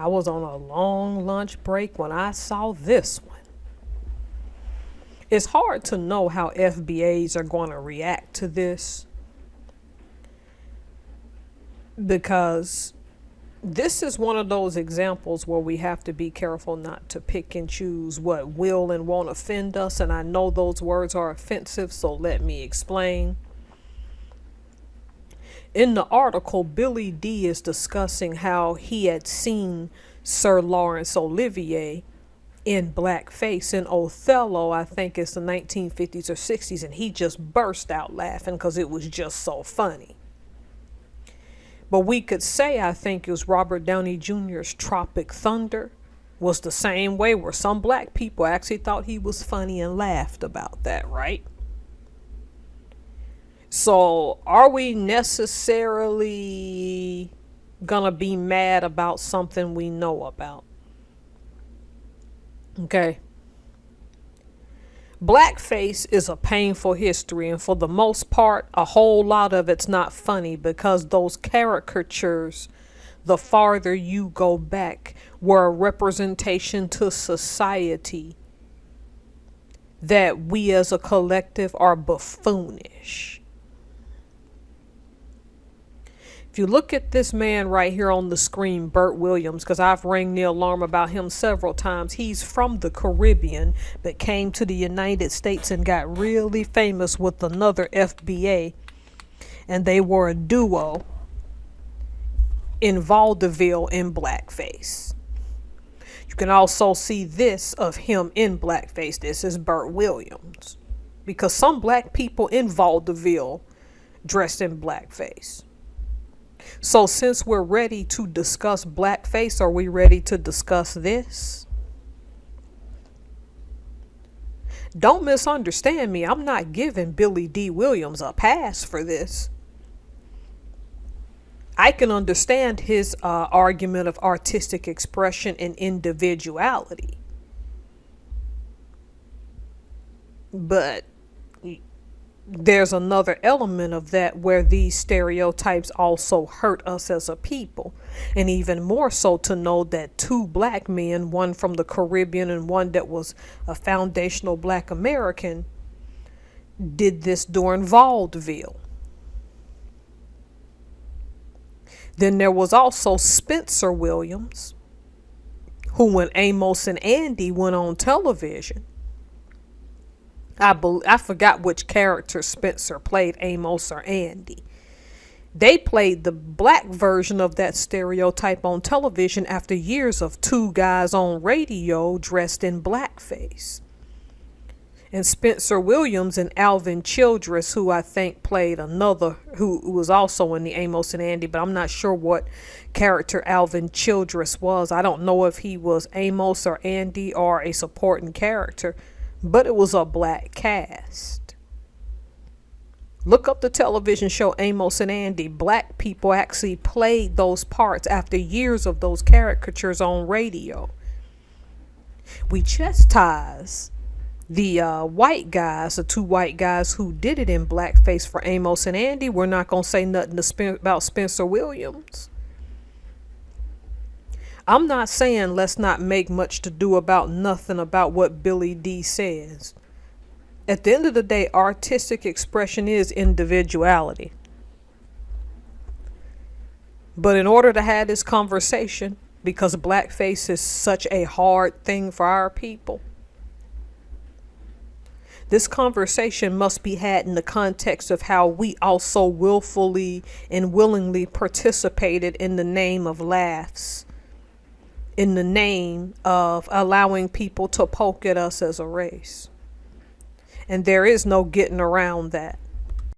was on a long lunch break when I saw this one. It's hard to know how FBAs are going to react to this because this is one of those examples where we have to be careful not to pick and choose what will and won't offend us. And I know those words are offensive, so let me explain. In the article, Billy D is discussing how he had seen Sir Laurence Olivier in blackface in Othello. I think it's the 1950s or 60s, and he just burst out laughing because it was just so funny. But we could say, I think it was Robert Downey Jr.'s Tropic Thunder was the same way, where some black people actually thought he was funny and laughed about that, right? So are we necessarily gonna be mad about something we know about? Okay. Blackface is a painful history, and for the most part, a whole lot of it's not funny because those caricatures, the farther you go back, were a representation to society that we as a collective are buffoonish. If you look at this man right here on the screen, Bert Williams, because I've rang the alarm about him several times. He's from the Caribbean but came to the United States and got really famous with another FBA. And they were a duo in vaudeville in blackface. You can also see this of him in blackface. This is Bert Williams. Because some black people in vaudeville dressed in blackface. So since we're ready to discuss blackface, are we ready to discuss this? Don't misunderstand me. I'm not giving Billy D. Williams a pass for this. I can understand his argument of artistic expression and individuality. But there's another element of that where these stereotypes also hurt us as a people. And even more so to know that two black men, one from the Caribbean and one that was a foundational black American, did this during vaudeville. Then there was also Spencer Williams, who when Amos and Andy went on television, I forgot which character Spencer played, Amos or Andy. They played the black version of that stereotype on television after years of two guys on radio dressed in blackface. And Spencer Williams and Alvin Childress, who I think played another, who was also in the Amos and Andy, but I'm not sure what character Alvin Childress was. I don't know if he was Amos or Andy or a supporting character. But it was a black cast. Look up the television show Amos and Andy. Black people actually played those parts after years of those caricatures on radio. We chastise the white guys, the two white guys who did it in blackface for Amos and Andy. We're not going to say nothing about Spencer Williams. I'm not saying let's not make much to do about nothing about what Billy D says. At the end of the day, artistic expression is individuality. But in order to have this conversation, because blackface is such a hard thing for our people, this conversation must be had in the context of how we also willfully and willingly participated in the name of laughs, in the name of allowing people to poke at us as a race. And there is no getting around that.